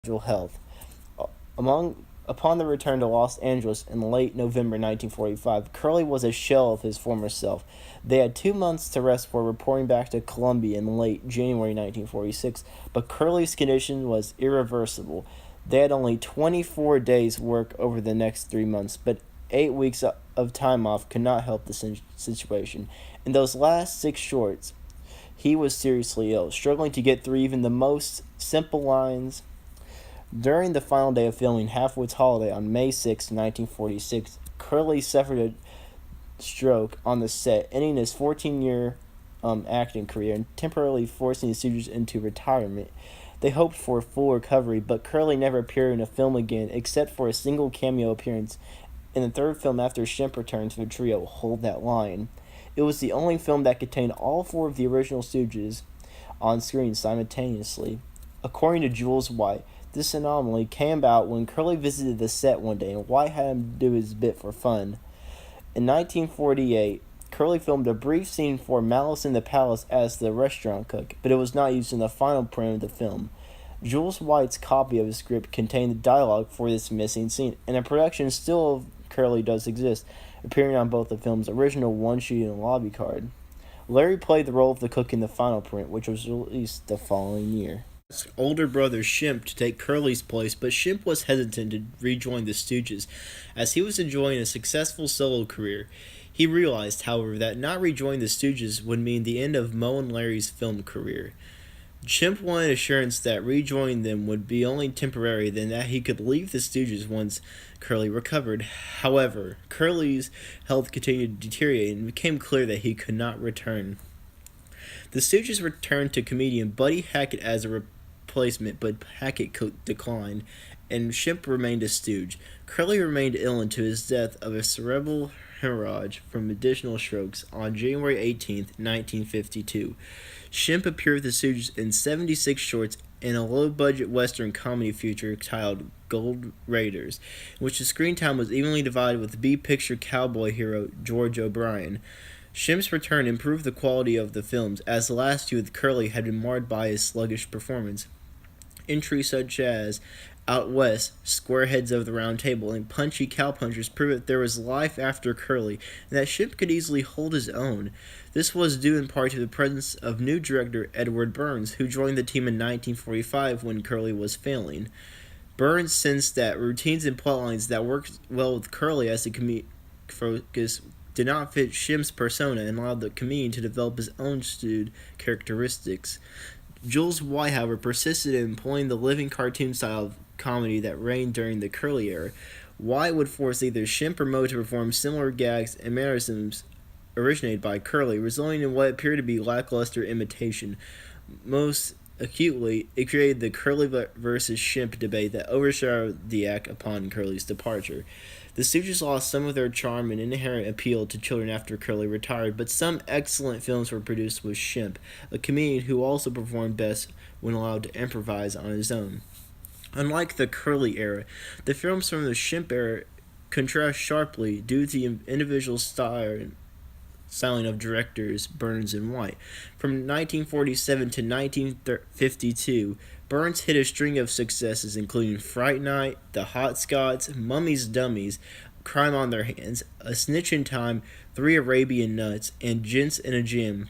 health. Upon the return to Los Angeles in late November 1945, Curly was a shell of his former self. They had 2 months to rest before reporting back to Columbia in late January 1946, but Curly's condition was irreversible. They had only 24 days' work over the next 3 months, but 8 weeks of time off could not help the situation. In those last 6 shorts, he was seriously ill, struggling to get through even the most simple lines. During the final day of filming Halfwit's Holiday on May 6, 1946, Curly suffered a stroke on the set, ending his 14-year acting career and temporarily forcing the Stooges into retirement. They hoped for a full recovery, but Curly never appeared in a film again except for a single cameo appearance in the third film after Shemp returned to the trio, Hold That Line. It was the only film that contained all four of the original Stooges on screen simultaneously. According to Jules White, this anomaly came about when Curly visited the set one day and White had him do his bit for fun. In 1948, Curly filmed a brief scene for Malice in the Palace as the restaurant cook, but it was not used in the final print of the film. Jules White's copy of the script contained the dialogue for this missing scene, and a production still of Curly does exist, appearing on both the film's original one-sheet and lobby card. Larry played the role of the cook in the final print, which was released the following year. Older brother Shemp to take Curly's place, but Shemp was hesitant to rejoin the Stooges, as he was enjoying a successful solo career. He realized, however, that not rejoining the Stooges would mean the end of Moe and Larry's film career. Shemp wanted assurance that rejoining them would be only temporary, then that he could leave the Stooges once Curly recovered. However, Curly's health continued to deteriorate, and it became clear that he could not return. The Stooges returned to comedian Buddy Hackett as a replacement, but Hackett declined, and Shemp remained a Stooge. Curly remained ill until his death of a cerebral hemorrhage from additional strokes on January 18, 1952. Shemp appeared with the Stooges in 76 shorts in a low-budget Western comedy feature titled Gold Raiders, in which the screen time was evenly divided with B-picture cowboy hero George O'Brien. Shemp's return improved the quality of the films, as the last two with Curly had been marred by his sluggish performance. Entries such as Out West, Squareheads of the Round Table, and Punchy Cowpunchers prove that there was life after Curly, and that Shemp could easily hold his own. This was due in part to the presence of new director Edward Burns, who joined the team in 1945 when Curly was failing. Burns sensed that routines and plotlines that worked well with Curly as a comedic focus did not fit Shemp's persona and allowed the comedian to develop his own stewed characteristics. Jules White, however, persisted in employing the living cartoon style of comedy that reigned during the Curly era. White would force either Shemp or Moe to perform similar gags and mannerisms originated by Curly, resulting in what appeared to be lackluster imitation. Most acutely, it created the Curly versus Shemp debate that overshadowed the act upon Curly's departure. The Stooges lost some of their charm and inherent appeal to children after Curly retired, but some excellent films were produced with Shemp, a comedian who also performed best when allowed to improvise on his own. Unlike the Curly era, the films from the Shemp era contrast sharply due to the individual styling of directors Burns and White. From 1947 to 1952, Burns hit a string of successes including Fright Night, The Hot Scots, Mummy's Dummies, Crime on Their Hands, A Snitch in Time, Three Arabian Nuts, and Gents in a Gym.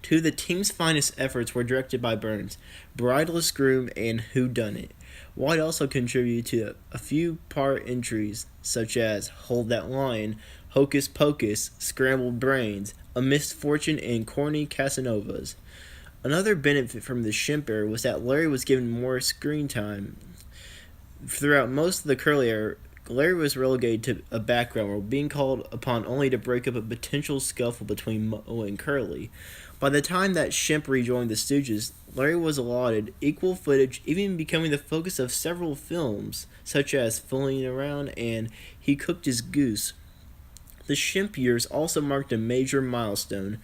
Two of the team's finest efforts were directed by Burns, Bridleless Groom and Who Done It. White also contributed to a few part entries such as Hold That Line, Hocus Pocus, Scrambled Brains, A Misfortune, and Corny Casanovas. Another benefit from the Shemp era was that Larry was given more screen time. Throughout most of the Curly era, Larry was relegated to a background role, being called upon only to break up a potential scuffle between Moe and Curly. By the time that Shemp rejoined the Stooges, Larry was allotted equal footage, even becoming the focus of several films, such as Fooling Around and He Cooked His Goose. The Shemp years also marked a major milestone,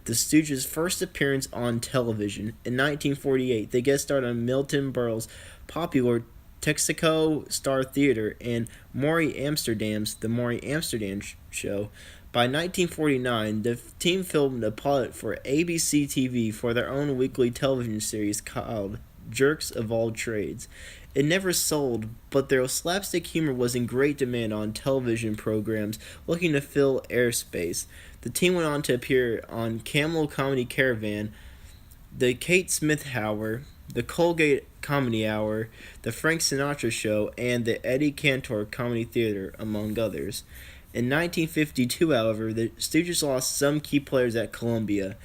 the Stooges' first appearance on television. In 1948, they guest starred on Milton Berle's popular Texaco Star Theater and Maury Amsterdam's The Maury Amsterdam Show. By 1949, the team filmed a pilot for ABC TV for their own weekly television series called Jerks of All Trades. It never sold, but their slapstick humor was in great demand on television programs looking to fill airspace. The team went on to appear on Camel Comedy Caravan, the Kate Smith Hour, the Colgate Comedy Hour, the Frank Sinatra Show, and the Eddie Cantor Comedy Theater, among others. In 1952, however, the Stooges lost some key players at Columbia.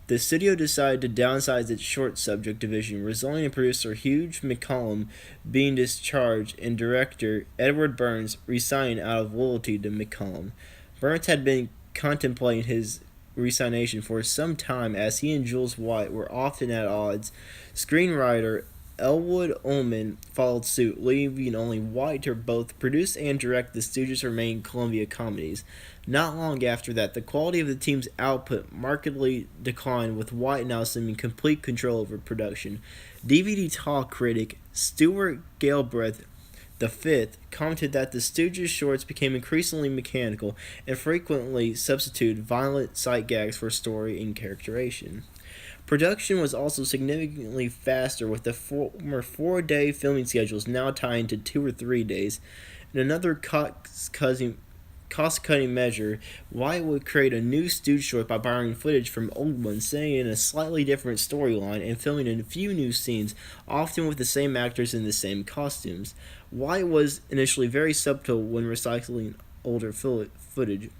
The studio decided to downsize its short subject division, resulting in producer Hugh McCallum being discharged and director Edward Burns resigning out of loyalty to McCallum. Burns had been contemplating his resignation for some time as he and Jules White were often at odds. Screenwriter Elwood Ullman followed suit, leaving only White to both produce and direct the Stooges' remaining Columbia comedies. Not long after that, the quality of the team's output markedly declined, with White now assuming complete control over production. DVD talk critic Stuart Galbraith V commented that the Stooges shorts became increasingly mechanical and frequently substituted violent sight gags for story and characterization. Production was also significantly faster, with the former 4-day filming schedules now tying to 2 or 3 days. In another cost-cutting measure, White would create a new Stooge short by borrowing footage from old ones, setting in a slightly different storyline and filming a few new scenes, often with the same actors in the same costumes. White was initially very subtle when recycling older footage.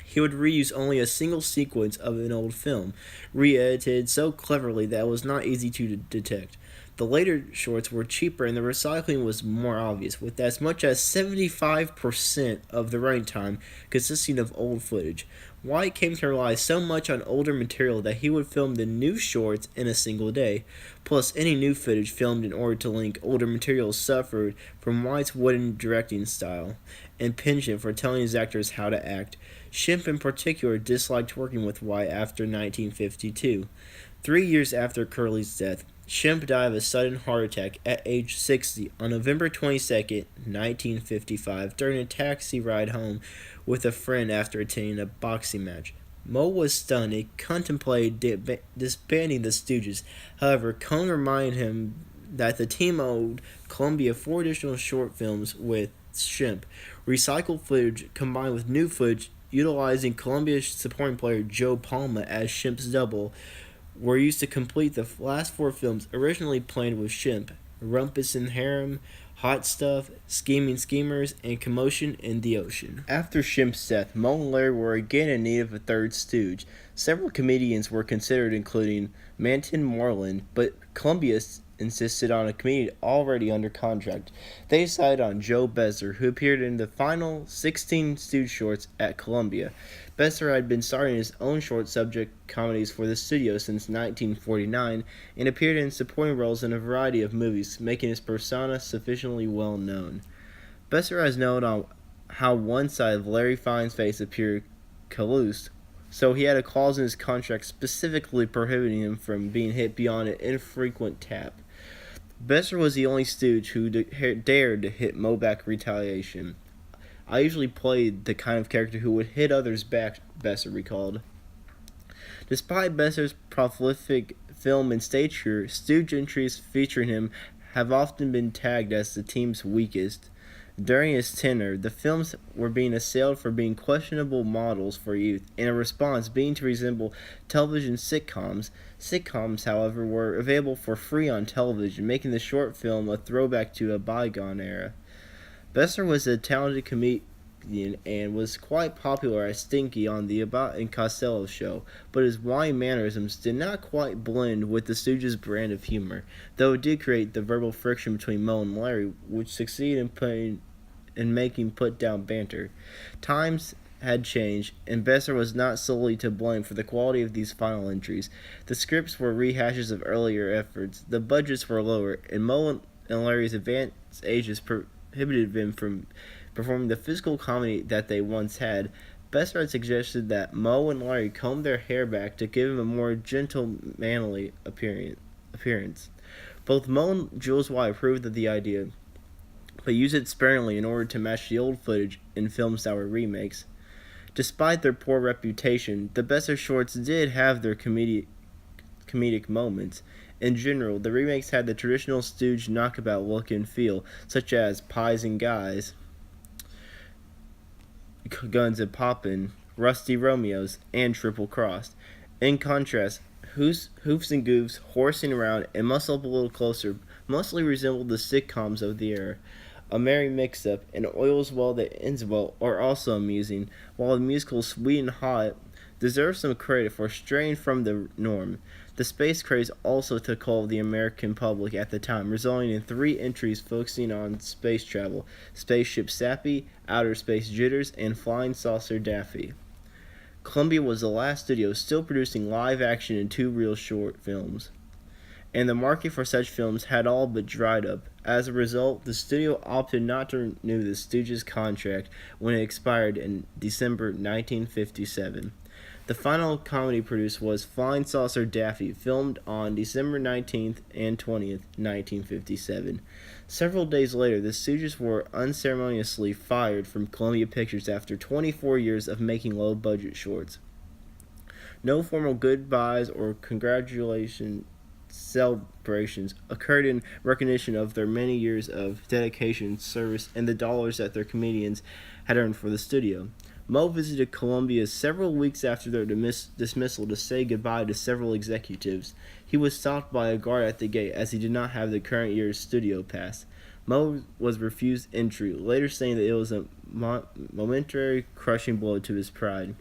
He would reuse only a single sequence of an old film, re-edited so cleverly that it was not easy to detect. The later shorts were cheaper and the recycling was more obvious, with as much as 75% of the running time consisting of old footage. White came to rely so much on older material that he would film the new shorts in a single day, plus any new footage filmed in order to link older material suffered from White's wooden directing style and penchant for telling his actors how to act. Shemp in particular disliked working with White after 1952. 3 years after Curly's death, Shemp died of a sudden heart attack at age 60 on November 22, 1955, during a taxi ride home with a friend after attending a boxing match. Moe was stunned and contemplated disbanding the Stooges. However, Cohn reminded him that the team owed Columbia 4 additional short films with Shemp. Recycled footage combined with new footage utilizing Columbia's supporting player Joe Palma as Shemp's double were used to complete the last 4 films originally planned with Shemp: Rumpus and Harem, Hot Stuff, Scheming Schemers, and Commotion in the Ocean. After Shemp's death, Moe and Larry were again in need of a third Stooge. Several comedians were considered, including Manton Moreland, but Columbia insisted on a comedian already under contract. They decided on Joe Besser, who appeared in the final 16 Stooge shorts at Columbia. Besser had been starring his own short subject comedies for the studio since 1949 and appeared in supporting roles in a variety of movies, making his persona sufficiently well known. Besser has known on how one side of Larry Fine's face appeared calloused, so he had a clause in his contract specifically prohibiting him from being hit beyond an infrequent tap. Besser was the only Stooge who dared to hit Moe back retaliation. I usually played the kind of character who would hit others back, Besser recalled. Despite Besser's prolific film and stage career, Stooge entries featuring him have often been tagged as the team's weakest. During his tenure, the films were being assailed for being questionable models for youth, and a response being to resemble television sitcoms. Sitcoms, however, were available for free on television, making the short film a throwback to a bygone era. Besser was a talented comedian and was quite popular as Stinky on the Abbott and Costello show, but his whiny mannerisms did not quite blend with the Stooges' brand of humor, though it did create the verbal friction between Moe and Larry, which succeeded in making put-down banter. Times had changed, and Besser was not solely to blame for the quality of these final entries. The scripts were rehashes of earlier efforts, the budgets were lower, and Moe and Larry's advanced ages prohibited them from performing the physical comedy that they once had. Besser had suggested that Moe and Larry comb their hair back to give him a more gentle, manly appearance. Both Moe and Jules White approved of the idea, but used it sparingly in order to match the old footage in films that were remakes. Despite their poor reputation, the Besser shorts did have their comedic moments. In general, the remakes had the traditional Stooge knockabout look and feel, such as Pies and Guys, Guns a Poppin', Rusty Romeos, and Triple Crossed. In contrast, Hoofs and Goofs, Horsing Around, and Muscle Up a Little Closer mostly resembled the sitcoms of the era. A Merry Mix-Up and Oil's Well That Ends Well are also amusing, while the musical Sweet and Hot deserves some credit for straying from the norm. The space craze also took hold of the American public at the time, resulting in 3 entries focusing on space travel: Spaceship Sappy, Outer Space Jitters, and Flying Saucer Daffy. Columbia was the last studio still producing live action and 2 reel short films, and the market for such films had all but dried up. As a result, the studio opted not to renew the Stooges' contract when it expired in December 1957. The final comedy produced was Flying Saucer Daffy, filmed on December 19th and 20th, 1957. Several days later, the Stooges were unceremoniously fired from Columbia Pictures after 24 years of making low-budget shorts. No formal goodbyes or congratulations celebrations occurred in recognition of their many years of dedication, service, and the dollars that their comedians had earned for the studio. Moe visited Columbia several weeks after their dismissal to say goodbye to several executives. He was stopped by a guard at the gate as he did not have the current year's studio pass. Moe was refused entry, later saying that it was a momentary crushing blow to his pride.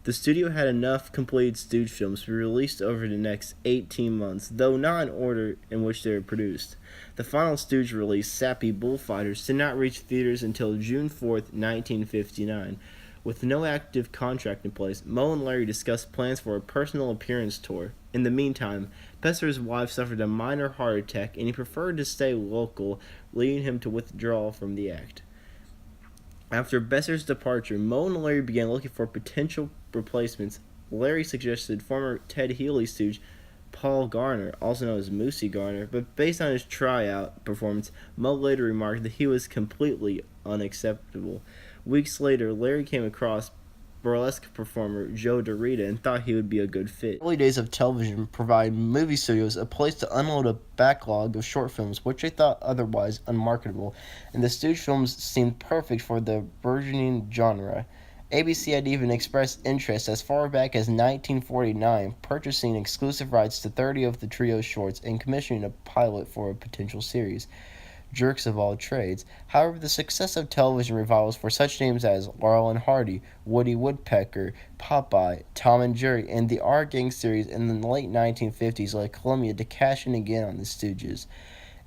The studio had enough completed Stooge films to be released over the next 18 months, though not in order in which they were produced. The final Stooge release, Sappy Bullfighters, did not reach theaters until June 4th, 1959. With no active contract in place, Moe and Larry discussed plans for a personal appearance tour. In the meantime, Besser's wife suffered a minor heart attack, and he preferred to stay local, leading him to withdraw from the act. After Besser's departure, Moe and Larry began looking for potential replacements. Larry suggested former Ted Healy stooge Paul Garner, also known as Moosey Garner, but based on his tryout performance, Moe later remarked that he was completely unacceptable. Weeks later, Larry came across burlesque performer Joe DeRita and thought he would be a good fit. Early days of television provided movie studios a place to unload a backlog of short films which they thought otherwise unmarketable, and the Stooge films seemed perfect for the burgeoning genre. ABC had even expressed interest as far back as 1949, purchasing exclusive rights to 30 of the trio's shorts and commissioning a pilot for a potential series. Jerks of all trades. However, the success of television revivals for such names as Laurel and Hardy, Woody Woodpecker, Popeye, Tom and Jerry, and the Our Gang series in the late 1950s led Columbia to cash in again on the Stooges.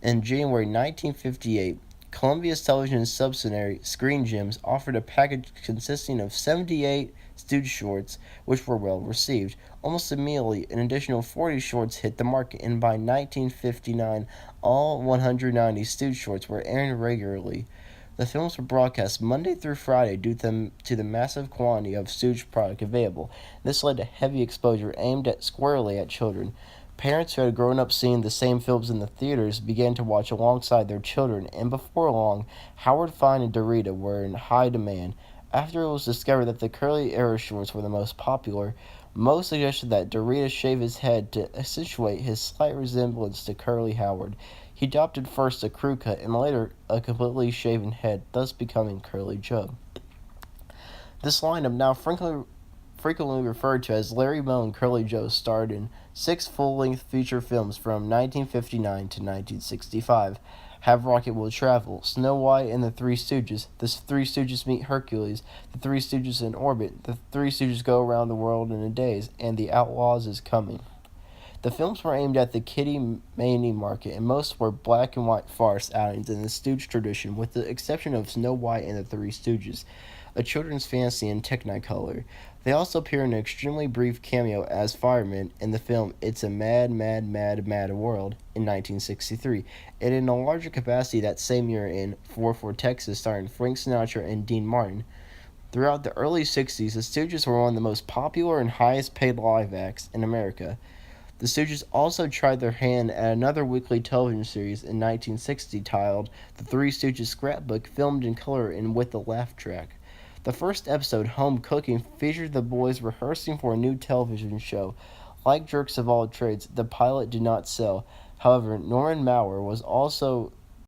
In January 1958, Columbia's television subsidiary, Screen Gems, offered a package consisting of 78 Stooge shorts, which were well received. Almost immediately, an additional 40 shorts hit the market, and by 1959, all 190 Stooge shorts were airing regularly. The films were broadcast Monday through Friday due to the massive quantity of Stooge product available. This led to heavy exposure aimed squarely at children. Parents who had grown up seeing the same films in the theaters began to watch alongside their children, and before long, Howard Fine and DeRita were in high demand. After it was discovered that the curly era shorts were the most popular, Moe suggested that DeRita shave his head to accentuate his slight resemblance to Curly Howard. He adopted first a crew cut and later a completely shaven head, thus becoming Curly Joe. This lineup, now frequently referred to as Larry, Moe, and Curly Joe, starred in 6 full-length feature films from 1959 to 1965. Have Rocket Will Travel, Snow White and the Three Stooges, The Three Stooges Meet Hercules, The Three Stooges in Orbit, The Three Stooges Go Around the World in a Daze, and The Outlaws Is Coming. The films were aimed at the kiddie matinee market, and most were black and white farce outings in the Stooge tradition, with the exception of Snow White and the Three Stooges, a children's fantasy in Technicolor. They also appear in an extremely brief cameo as firemen in the film It's a Mad, Mad, Mad, Mad World in 1963, and in a larger capacity that same year in 4 Texas, starring Frank Sinatra and Dean Martin. Throughout the early 60s, the Stooges were one of the most popular and highest paid live acts in America. The Stooges also tried their hand at another weekly television series in 1960 titled The Three Stooges Scrapbook, filmed in color and with a laugh track. The first episode, Home Cooking, featured the boys rehearsing for a new television show. Like jerks of all trades, the pilot did not sell. However, Norman Maurer was also